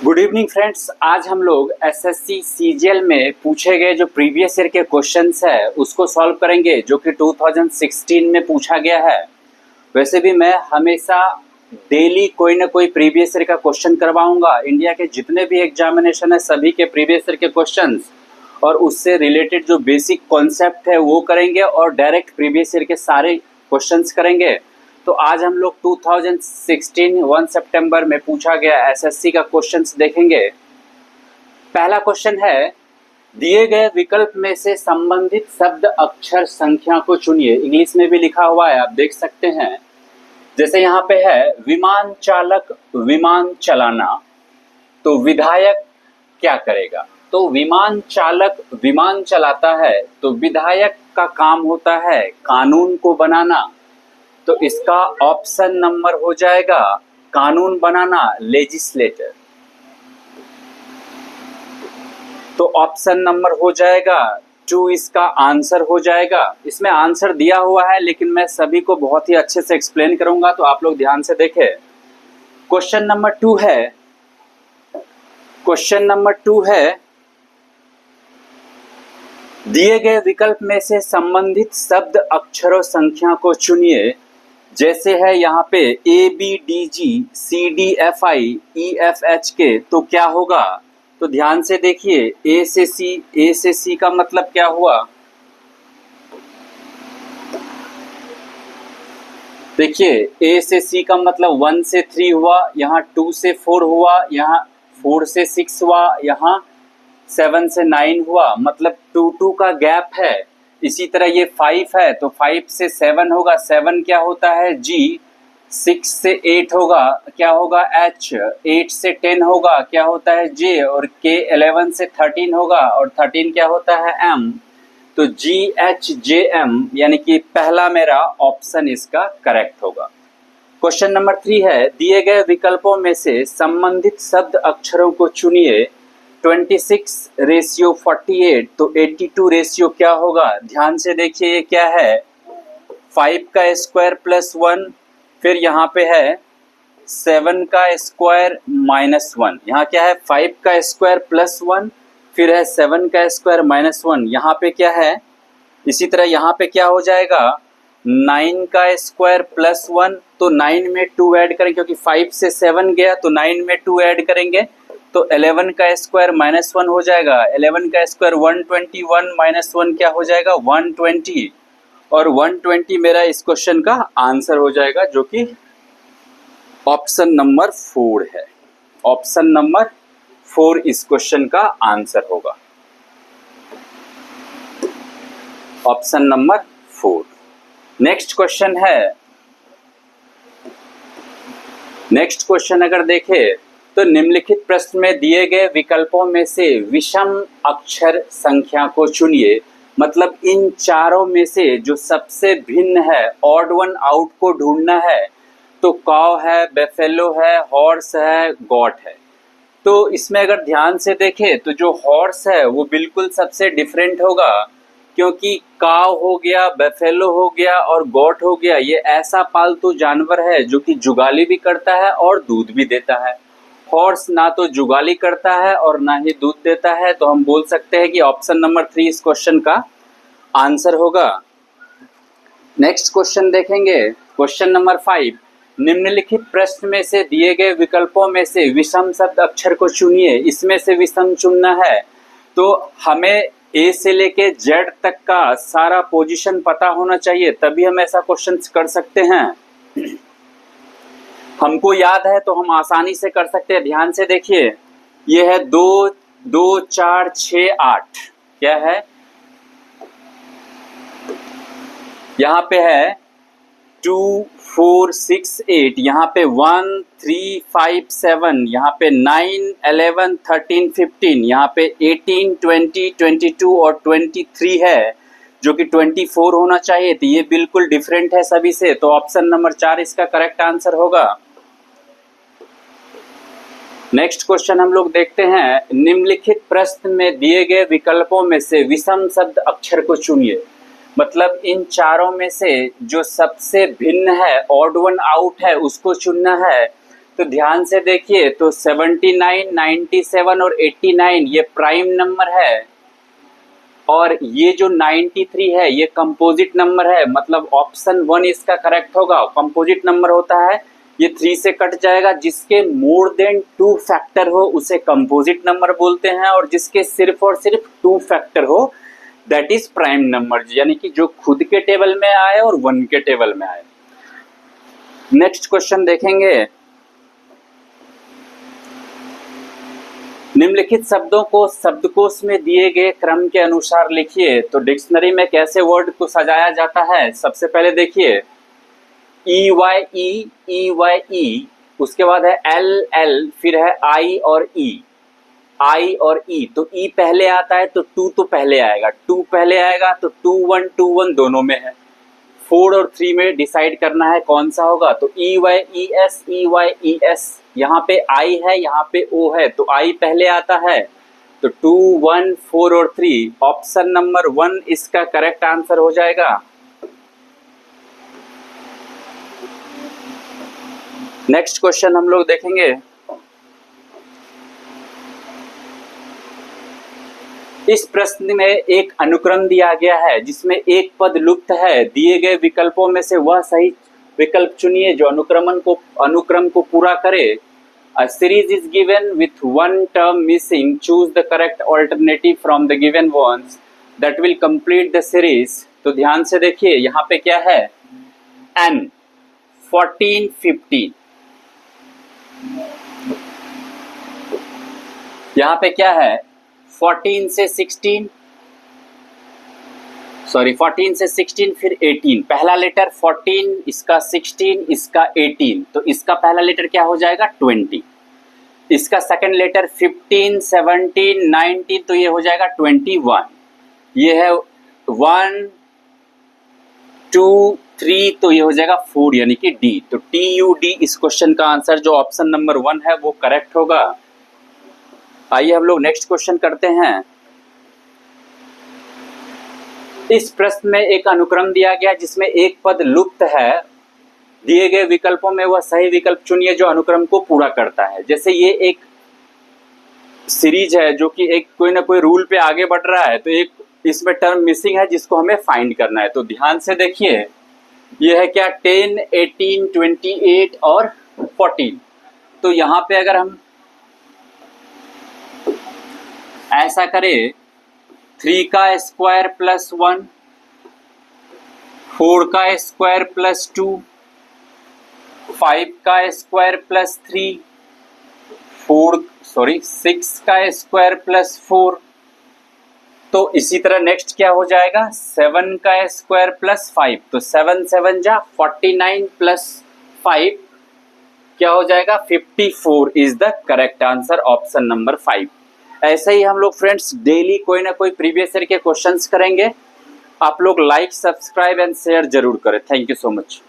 Good evening friends. आज हम लोग एसएससी सीजीएल में पूछे गए जो प्रीवियस ईयर के क्वेश्चंस है उसको सॉल्व करेंगे, जो कि 2016 में पूछा गया है। वैसे भी मैं हमेशा डेली कोई ना कोई प्रीवियस ईयर का क्वेश्चन करवाऊंगा। इंडिया के जितने भी एग्जामिनेशन है सभी के प्रीवियस ईयर के क्वेश्चंस और उससे रिलेटेड जो बेसिक कॉन्सेप्ट है वो करेंगे और डायरेक्ट प्रीवियस ईयर के सारे क्वेश्चंस करेंगे। तो आज हम लोग 2016 1 सितंबर में पूछा गया एसएससी का क्वेश्चंस देखेंगे। पहला क्वेश्चन है, दिए गए विकल्प में से संबंधित शब्द अक्षर संख्या को चुनिए। इंग्लिश में भी लिखा हुआ है, आप देख सकते हैं। जैसे यहाँ पे है विमान चालक विमान चलाना, तो विधायक क्या करेगा? तो विमान चालक विमान चलाता है, तो विधायक का काम होता है कानून को बनाना। तो इसका ऑप्शन नंबर हो जाएगा कानून बनाना, लेजिस्लेटर। तो ऑप्शन नंबर हो जाएगा 2, इसका आंसर हो जाएगा। इसमें आंसर दिया हुआ है लेकिन मैं सभी को बहुत ही अच्छे से एक्सप्लेन करूंगा, तो आप लोग ध्यान से देखें। क्वेश्चन नंबर 2 है, क्वेश्चन नंबर 2 है, दिए गए विकल्प में से संबंधित शब्द अक्षरों संख्या को चुनिए। जैसे है यहाँ पे A B D G C D F I E F H K, तो क्या होगा? तो ध्यान से देखिए, ए से सी का मतलब क्या हुआ? देखिए ए से सी का मतलब 1 से 3 हुआ, यहाँ 2 से 4 हुआ, यहाँ 4 से 6 हुआ, यहाँ 7 से 9 हुआ, मतलब 2 का गैप है। इसी तरह ये 5 है तो 5 से 7 होगा, 7 क्या होता है जी, 6 से 8 होगा क्या होगा एच, 8 से 10 होगा क्या होता है जे, और के 11 से 13 होगा और 13 क्या होता है एम। तो जी एच जे एम, यानी कि पहला मेरा ऑप्शन इसका करेक्ट होगा। क्वेश्चन नंबर 3 है, दिए गए विकल्पों में से संबंधित शब्द अक्षरों को चुनिए। 26:48, तो 82 रेशियो क्या होगा? ध्यान से देखिए, ये क्या है? 5 का स्क्वायर प्लस 1, फिर यहाँ पे है 7 का स्क्वायर माइनस 1। यहाँ क्या है? 5 का स्क्वायर प्लस 1, फिर है 7 का स्क्वायर माइनस 1। यहाँ पे क्या है? इसी तरह यहाँ पे क्या हो जाएगा? 9 का स्क्वायर प्लस 1, तो 9 में 2 ऐड करेंगे क्योंकि 5 से 7 गया, तो 9 में 2 ऐड करेंगे तो 11 का स्क्वायर माइनस 1 हो जाएगा। 11 का स्क्वायर 121 माइनस 1 क्या हो जाएगा? 120, और 120 मेरा इस क्वेश्चन का आंसर हो जाएगा, जो कि ऑप्शन नंबर 4 है। ऑप्शन नंबर 4 इस क्वेश्चन का आंसर होगा, ऑप्शन नंबर 4। नेक्स्ट क्वेश्चन है, नेक्स्ट क्वेश्चन अगर देखें तो निम्नलिखित प्रश्न में दिए गए विकल्पों में से विषम अक्षर संख्या को चुनिए। मतलब इन चारों में से जो सबसे भिन्न है, ऑड वन आउट को ढूंढना है। तो काव है, बेफेलो है, हॉर्स है, गॉट है। तो इसमें अगर ध्यान से देखें तो जो हॉर्स है वो बिल्कुल सबसे डिफरेंट होगा, क्योंकि काव हो गया, बेफेलो हो गया और गॉट हो गया, ये ऐसा पालतू जानवर है जो कि जुगाली भी करता है और दूध भी देता है। हॉर्स ना तो जुगाली करता है और ना ही दूध देता है, तो हम बोल सकते हैं कि ऑप्शन नंबर 3 इस क्वेश्चन का आंसर होगा। नेक्स्ट क्वेश्चन देखेंगे, क्वेश्चन नंबर 5, निम्नलिखित प्रश्न में से दिए गए विकल्पों में से विषम शब्द अक्षर को चुनिए। इसमें से विषम चुनना है तो हमें ए से लेके जेड तक का सारा पोजीशन पता होना चाहिए, तभी हम ऐसा क्वेश्चन कर सकते हैं। हमको याद है तो हम आसानी से कर सकते हैं। ध्यान से देखिए, ये है 2 2 4 6 8, क्या है? यहाँ पे है 2 4 6 8, यहाँ पे 1 3 5 7, यहाँ पे 9 11 13 15, यहाँ पे 18 20 22 और 23 है, जो कि 24 होना चाहिए। तो ये बिल्कुल डिफरेंट है सभी से, तो ऑप्शन नंबर 4 इसका करेक्ट आंसर होगा। नेक्स्ट क्वेश्चन हम लोग देखते हैं, निम्नलिखित प्रश्न में दिए गए विकल्पों में से विषम शब्द अक्षर को चुनिए। मतलब इन चारों में से जो सबसे भिन्न है, ऑड वन आउट है, उसको चुनना है। तो ध्यान से देखिए, तो 79, 97 और 89 ये प्राइम नंबर है, और ये जो 93 है ये कंपोजिट नंबर है, मतलब ऑप्शन 1 इसका करेक्ट होगा। कंपोजिट नंबर होता है ये 3 से कट जाएगा, जिसके मोर देन 2 फैक्टर हो उसे कंपोजिट नंबर बोलते हैं, और जिसके सिर्फ और सिर्फ 2 फैक्टर हो दैट इज प्राइम नंबर, यानी कि जो खुद के टेबल में आए और 1 के टेबल में आए। नेक्स्ट क्वेश्चन देखेंगे, निम्नलिखित शब्दों को शब्दकोश में दिए गए क्रम के अनुसार लिखिए। तो डिक्शनरी में कैसे वर्ड को सजाया जाता है, सबसे पहले देखिए ई वाई ई, उसके बाद है एल एल, फिर है आई और ई, तो ई पहले आता है तो टू तो पहले आएगा, टू पहले आएगा तो 2 1 दोनों में है। 4 और 3 में डिसाइड करना है कौन सा होगा, तो ई वाई ई एस, यहाँ पे आई है यहाँ पे ओ है, तो आई पहले आता है, तो 2 1 4 और 3, ऑप्शन नंबर 1 इसका करेक्ट आंसर हो जाएगा। नेक्स्ट क्वेश्चन हम लोग देखेंगे, इस प्रश्न में एक अनुक्रम दिया गया है जिसमें एक पद लुप्त है, दिए गए विकल्पों में से वह सही विकल्प चुनिए जो अनुक्रम को पूरा करे। A series is given with one term missing. Choose the correct alternative from the given ones that will complete the series. तो ध्यान से देखिए यहाँ पे क्या है, n 14 15, यहाँ पे क्या है 14 से 16, सॉरी 14 से 16 फिर 18, पहला लेटर 14, इसका 16, इसका 18, तो इसका पहला लेटर क्या हो जाएगा 20, इसका सेकंड लेटर 15 17 19, तो ये हो जाएगा 21, ये है 1 2 3, तो ये हो जाएगा 4 यानी कि डी, तो TUD इस क्वेश्चन का आंसर जो ऑप्शन नंबर 1 है वो करेक्ट होगा। आइए हम लोग नेक्स्ट क्वेश्चन करते हैं। इस प्रश्न में एक अनुक्रम दिया गया जिसमें एक पद लुप्त है, दिए गए विकल्पों में वह सही विकल्प चुनिए जो अनुक्रम को पूरा करता है। जैसे ये एक सीरीज है जो कि एक कोई ना कोई रूल पे आगे बढ़ रहा है, तो एक इसमें टर्म मिसिंग है जिसको हमें फाइंड करना है। तो ध्यान से देखिए ये है क्या 10 18 28 और 14, तो यहाँ पे अगर हम ऐसा करें 3 का स्क्वायर प्लस 1, 4 का स्क्वायर प्लस 2, 5 का स्क्वायर प्लस 3, 6 का स्क्वायर प्लस 4, तो इसी तरह नेक्स्ट क्या हो जाएगा 7 का स्क्वायर प्लस 5, तो 7 7 जा 49 प्लस 5 क्या हो जाएगा 54 is the correct answer, option number 5। ऐसे ही हम लोग फ्रेंड्स डेली कोई ना कोई प्रीवियस ईयर के क्वेश्चंस करेंगे। आप लोग लाइक सब्सक्राइब एंड शेयर जरूर करें। Thank you so much.